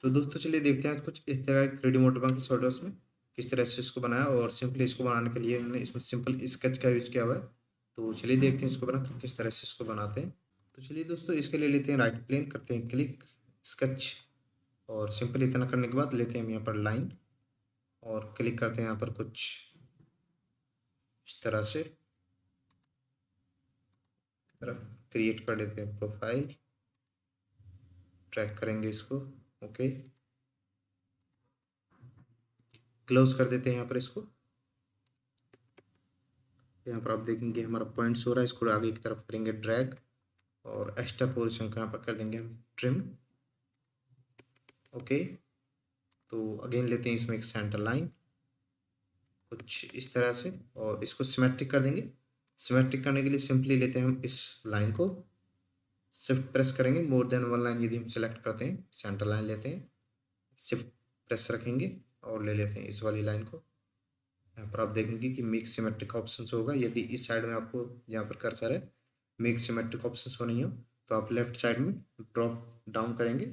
तो दोस्तों चलिए देखते हैं आज कुछ इस तरह के 3D मॉडल बना के सॉलिडवर्क्स में किस तरह से इसको बनाया और सिंपली इसको बनाने के लिए हमने इसमें सिंपल स्केच का यूज़ किया हुआ है। तो चलिए देखते हैं इसको बना के किस तरह से इसको बनाते हैं। तो चलिए दोस्तों इसके लिए लेते हैं राइट प्लेन, करते हैं क्लिक, स्केच और सिंपल इतना करने के बाद लेते हैं हम यहाँ पर लाइन और क्लिक करते हैं यहाँ पर कुछ इस तरह से तरफ क्रिएट कर देते हैं प्रोफाइल, ट्रैक करेंगे इसको। ओके, क्लोज कर देते हैं यहाँ पर इसको। यहाँ पर आप देखेंगे हमारा पॉइंट्स हो रहा है, इसको आगे की तरफ करेंगे ड्रैग और एक्स्ट्रा पोर्शन को यहाँ पर कर देंगे हम ट्रिम। ओके, तो अगेन लेते हैं इसमें एक सेंटर लाइन कुछ इस तरह से और इसको सिमेट्रिक कर देंगे। सिमेट्रिक करने के लिए सिंपली लेते हैं हम इस लाइन को, शिफ्ट प्रेस करेंगे, मोर देन वन लाइन यदि हम सेलेक्ट करते हैं, सेंटर लाइन लेते हैं, शिफ्ट प्रेस रखेंगे और ले लेते हैं इस वाली लाइन को। यहाँ पर आप देखेंगे कि मिक्स सिमेट्रिक ऑप्शन होगा। यदि इस साइड में आपको यहाँ पर कर्सर है मिक्स सिमेट्रिक ऑप्शन हो नहीं हो तो आप लेफ्ट साइड में ड्रॉप डाउन करेंगे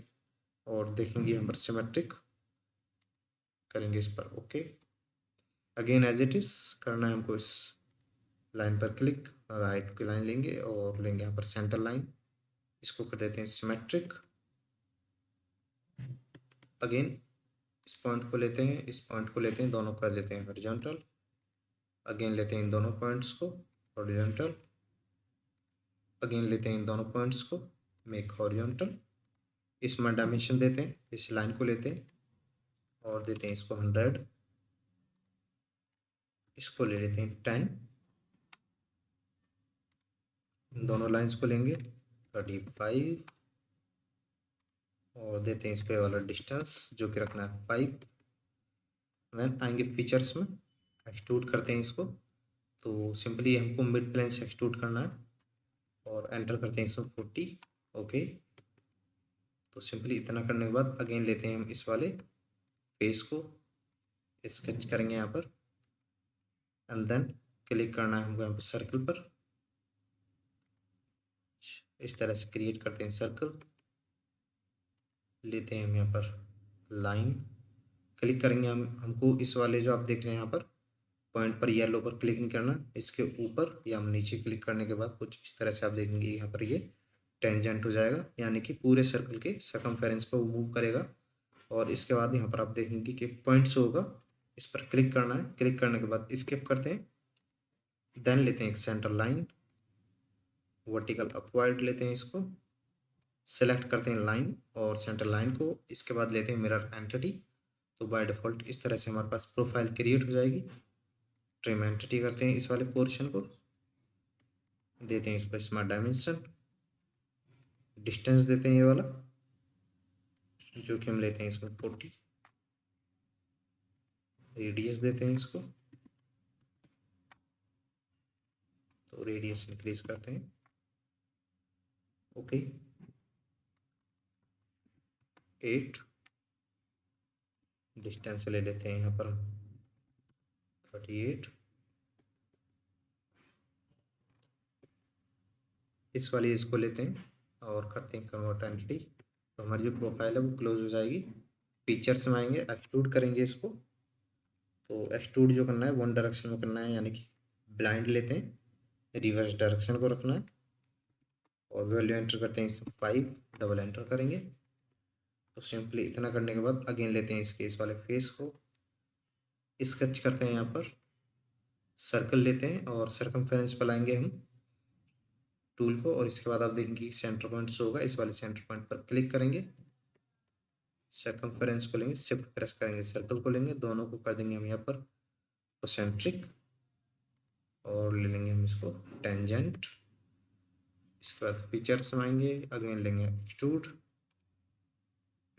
और देखेंगे यहाँ पर सिमेट्रिक करेंगे इस पर। Okay, again as it is करना है हमको। इस लाइन पर क्लिक, राइट की लाइन लेंगे और लेंगे यहाँ पर सेंटर लाइन, इसको कर देते हैं सिमेट्रिक। अगेन इस पॉइंट को लेते हैं, इस पॉइंट को लेते हैं, दोनों कर देते हैं हॉरिजॉन्टल। अगेन लेते हैं इन दोनों पॉइंट्स को हॉरिजॉन्टल। अगेन लेते हैं इन दोनों पॉइंट्स को मेक हॉरिजॉन्टल। इसमें डायमेंशन देते हैं, इस लाइन को लेते हैं और देते हैं इसको 100। इसको ले लेते हैं 10। इन दोनों लाइंस को लेंगे 35 और देते हैं इस पे वाला डिस्टेंस जो कि रखना है 5। देन आएंगे फीचर्स में, एक्सट्रूड करते हैं इसको। तो सिंपली हमको मिड प्लेन से एक्सट्रूड करना है और एंटर करते हैं इसमें 40। ओके, तो सिंपली इतना करने के बाद अगेन लेते हैं हम इस वाले फेस को, स्केच करेंगे यहाँ पर एंड देन क्लिक करना है हमको यहाँ पर सर्कल पर। इस तरह से क्रिएट करते हैं सर्कल। लेते हैं हम यहाँ पर लाइन, क्लिक करेंगे हमको इस वाले जो आप देख रहे हैं यहाँ पर पॉइंट पर येलो पर क्लिक नहीं करना, इसके ऊपर या हम नीचे क्लिक करने के बाद कुछ इस तरह से आप देखेंगे यहाँ पर ये टेंजेंट हो जाएगा, यानी कि पूरे सर्कल के सरकमफेरेंस पर वो मूव करेगा। और इसके बाद यहाँ पर आप देखेंगे कि पॉइंट्स होगा, इस पर क्लिक करना है। क्लिक करने के बाद स्किप करते हैं, देन लेते हैं एक सेंटर लाइन, वर्टिकल अपवर्ड लेते हैं, इसको सेलेक्ट करते हैं लाइन और सेंटर लाइन को। इसके बाद लेते हैं मिरर एंटिटी। तो बाय डिफ़ॉल्ट इस तरह से हमारे पास प्रोफाइल क्रिएट हो जाएगी। ट्रिम एंटिटी करते हैं इस वाले पोर्शन को, देते हैं इस पर स्मार्ट डायमेंशन, डिस्टेंस देते हैं ये वाला जो कि हम लेते हैं इसमें 40, रेडियस देते हैं इसको, तो रेडियस इंक्रीज करते हैं। ओके, 8, डिस्टेंस ले लेते हैं यहाँ पर 38। इस वाली इसको लेते हैं और करते हैं कन्वर्ट एंटिटी। तो हमारी जो प्रोफाइल है वो क्लोज हो जाएगी। फीचर्स में आएंगे, एक्सट्रूड करेंगे इसको। तो एक्सट्रूड जो करना है वन डायरेक्शन में करना है, यानी कि ब्लाइंड लेते हैं, रिवर्स डायरेक्शन को रखना है और वैल्यू एंटर करते हैं इसमें 5, डबल एंटर करेंगे। तो सिंपली इतना करने के बाद अगेन लेते हैं इसके इस वाले फेस को, स्केच करते हैं यहाँ पर, सर्कल लेते हैं और सरकमफेरेंस पर लाएंगे हम टूल को। और इसके बाद आप देखेंगे सेंटर पॉइंट होगा, इस वाले सेंटर पॉइंट पर क्लिक करेंगे, सरकमफेरेंस को लेंगे, शिफ्ट प्रेस करेंगे, सर्कल को लेंगे, दोनों को कर देंगे हम यहाँ पर सेंट्रिक और ले लेंगे हम इसको टेंजेंट। इसके बाद फीचर्स में आएंगे, अगेन लेंगे एक्सट्रूड,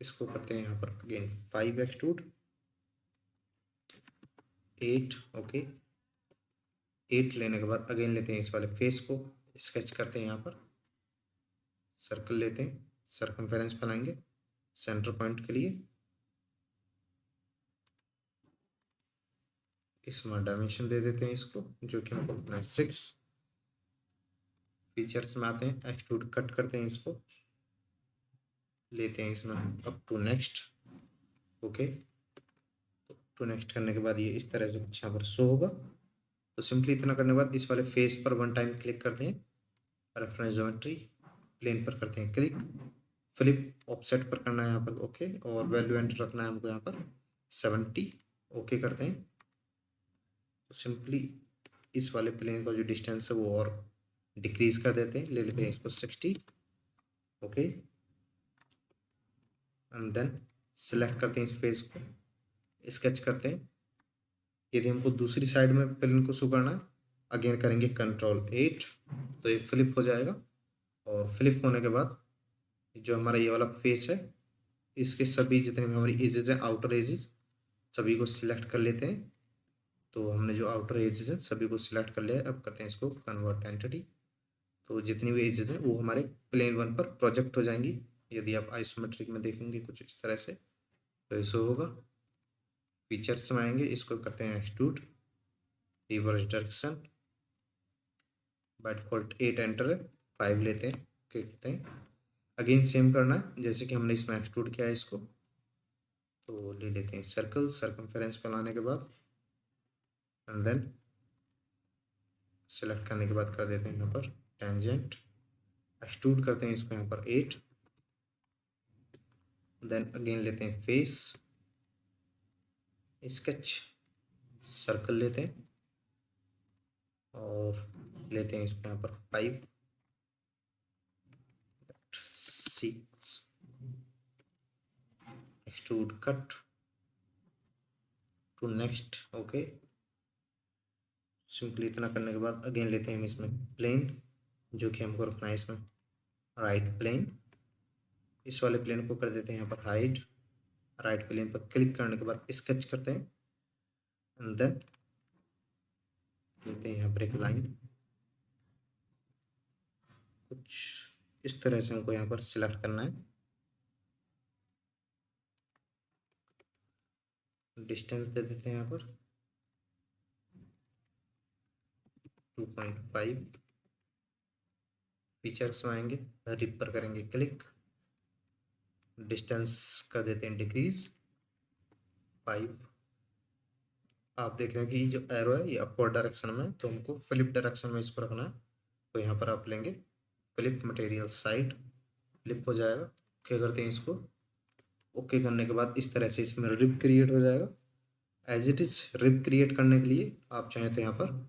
इसको करते हैं यहाँ पर अगेन 5 एक्सट्रूड, 8। ओके, 8 लेने के बाद अगेन लेते हैं इस वाले फेस को, स्केच करते हैं यहाँ पर, सर्कल लेते हैं, सरकमफेरेंस पर लाएंगे सेंटर पॉइंट के लिए, इसमें डायमेंशन दे देते हैं इसको जो कि हमको अपना 6। फीचर्स में आते हैं, एक्सट्रूड कट करते हैं इसको, लेते हैं इसमें अप टू नेक्स्ट, ओके। तो टू नेक्स्ट करने के बाद ये इस तरह से कुछ यहाँ पर शो होगा। तो सिंपली इतना करने के बाद इस वाले फेस पर वन टाइम क्लिक करते हैं, रेफरेंस ज्योमेट्री प्लेन पर करते हैं क्लिक, फ्लिप ऑफसेट पर करना है यहाँ पर ओके, और वैल्यू एंटर रखना है हमको यहाँ पर 70, ओके करते हैं। तो सिंपली इस वाले प्लेन का जो डिस्टेंस है वो और डिक्रीज कर देते हैं, ले लेते हैं इसको 60, ओके। एंड देन सिलेक्ट करते हैं इस फेस को, स्केच करते हैं। यदि हमको दूसरी साइड में प्लेन को शो करना है, अगेन करेंगे Ctrl+8, तो ये फ्लिप हो जाएगा। और फ्लिप होने के बाद जो हमारा ये वाला फेस है, इसके सभी जितने भी हमारी एजेस हैं, आउटर एजेस, सभी को सिलेक्ट कर लेते हैं। तो हमने जो आउटर एजेस हैं सभी को सिलेक्ट कर लिया है। अब करते हैं इसको कन्वर्ट एंटिटी। तो जितनी भी एजेस हैं वो हमारे प्लेन वन पर प्रोजेक्ट हो जाएंगी। यदि आप आइसोमेट्रिक में देखेंगे कुछ इस तरह से, तो ऐसा होगा। फीचर्स में आएंगे, इसको करते हैं extrude, reverse direction, by default 8 enter है, 5 लेते हैं, करते हैं। अगेन सेम करना है जैसे कि हमने इसमें एक्सट्रूड किया है इसको। तो ले लेते हैं सर्कल, सर्कमफेरेंस पर लाने के बाद एंड देन सेलेक्ट करने के बाद कर देते हैं यहाँ पर टेंजेंट, एक्सट्रूड करते हैं इसको यहाँ पर 8, देन अगेन लेते हैं फेस, स्केच, सर्कल लेते हैं और लेते हैं इसको यहाँ पर 5, 6, extrude cut to next, okay. Simply इतना करने के बाद अगेन लेते हैं हम इसमें प्लेन, जो कि हमको रखना है इसमें राइट प्लेन। इस वाले प्लेन को कर देते हैं यहाँ पर हाइड, राइट प्लेन पर क्लिक करने के बाद स्केच करते हैं एंड देन लेते हैं यहाँ पर एक लाइन, कुछ इस तरह से हमको यहाँ पर सिलेक्ट करना है। डिस्टेंस दे देते हैं यहाँ पर 2.5। फीचर्स में आएंगे, रिप पर करेंगे क्लिक, डिस्टेंस कर देते हैं डिक्रीज 5। आप देख रहे हैं कि जो एरो है ये अपवर्ड डायरेक्शन में, तो हमको फ्लिप डायरेक्शन में इसको रखना है। तो यहाँ पर आप लेंगे फ्लिप मटेरियल साइड, फ्लिप हो जाएगा। ओके करते हैं इसको, ओके करने के बाद इस तरह से इसमें रिप क्रिएट हो जाएगा। As it is rib create करने के लिए आप चाहें तो यहाँ पर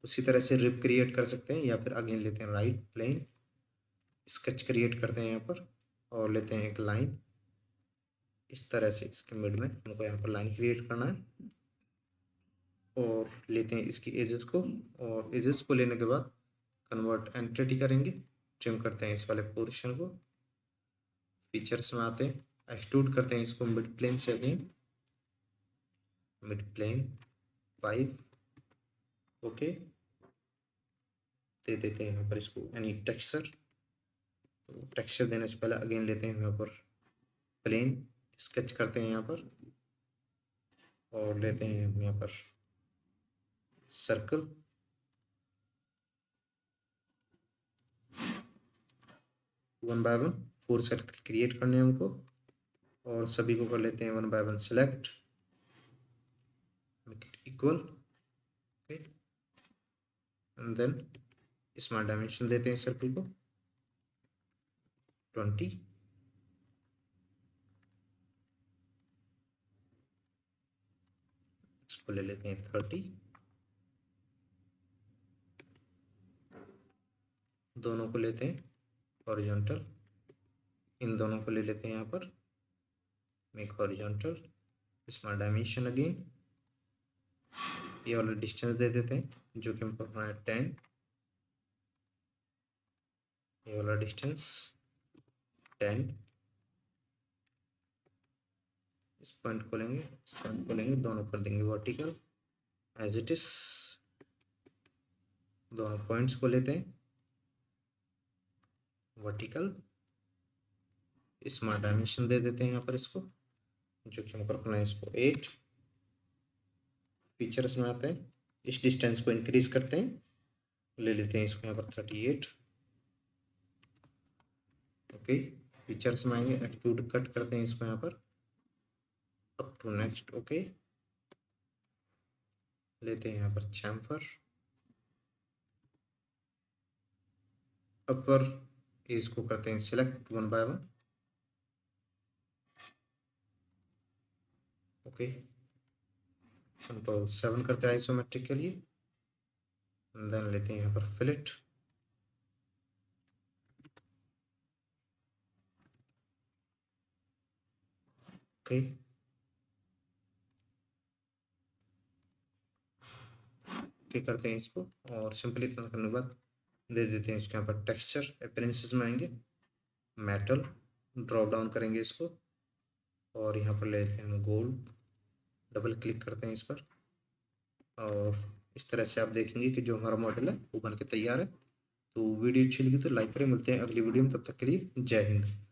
उसी तरह से रिप क्रिएट कर सकते हैं, या फिर अगेन लेते हैं राइट प्लेन, स्केच क्रिएट करते हैं यहाँ पर और लेते हैं एक लाइन, इस तरह से इसके मिड में हमको यहाँ पर लाइन क्रिएट करना है। और लेते हैं इसकी एजेस को, और एजेस को लेने के बाद कन्वर्ट एंटिटी करेंगे, ट्रिम करते हैं इस वाले पोर्शन को। फीचर्स में आते हैं, एक्सट्रूड करते हैं इसको मिड प्लेन से, अगेन मिड प्लेन 5, ओके। दे देते हैं यहाँ पर इसको एनी टेक्सचर। तो टेक्सचर देने से पहले अगेन लेते हैं यहाँ पर प्लेन, स्केच करते हैं यहाँ पर और लेते हैं हम यहाँ पर सर्कल, 1 बाय 1 4 सर्कल क्रिएट करने हैं हमको, और सभी को कर लेते हैं 1 by 1 select, make it equal, okay. And then इसमें डायमेंशन देते हैं सर्कल को 20, इसको ले लेते हैं 30, दोनों को लेते हैं हॉरिजॉन्टल, इन दोनों को ले लेते हैं यहाँ पर मेक हॉरिजॉन्टल, इसमें डायमेंशन अगेन ये वाला डिस्टेंस दे देते हैं जो कि हमको रखना है 10, ये वाला डिस्टेंस 10, इस पॉइंट को लेंगे, इस पॉइंट को लेंगे, दोनों कर देंगे वर्टिकल एज इट इज। दोनों पॉइंट्स को लेते हैं वर्टिकल, इसमें डायमेंशन दे देते हैं यहाँ पर इसको, जो कि हमको रखना है इसको 8। फीचर्स में आते हैं, इस डिस्टेंस को इंक्रीज करते हैं, ले लेते हैं इसको यहाँ पर 38, ओके। फीचर्स में आएंगे, एक्सट्रूड कट करते हैं इसको यहाँ पर अप टू नेक्स्ट ओके। लेते हैं यहाँ पर चैम्फर, अपर इसको करते हैं select one by one okay. Control 7 करते हैं आइसोमेट्रिक के लिए, देन लेते हैं यहाँ पर फिलेट, ओके। ओके करते हैं इसको, और सिंपली इतना करने के बाद दे देते हैं इसके यहाँ पर टेक्सचर, अपीयरेंसेस में आएंगे, मेटल, ड्रॉप डाउन करेंगे इसको, और यहाँ पर लेते हैं हम गोल्ड, डबल क्लिक करते हैं इस पर, और इस तरह से आप देखेंगे कि जो हमारा मॉडल है वो बन के तैयार है। तो वीडियो अच्छी लगी तो लाइक करें, मिलते हैं अगली वीडियो में, तब तक के लिए जय हिंद।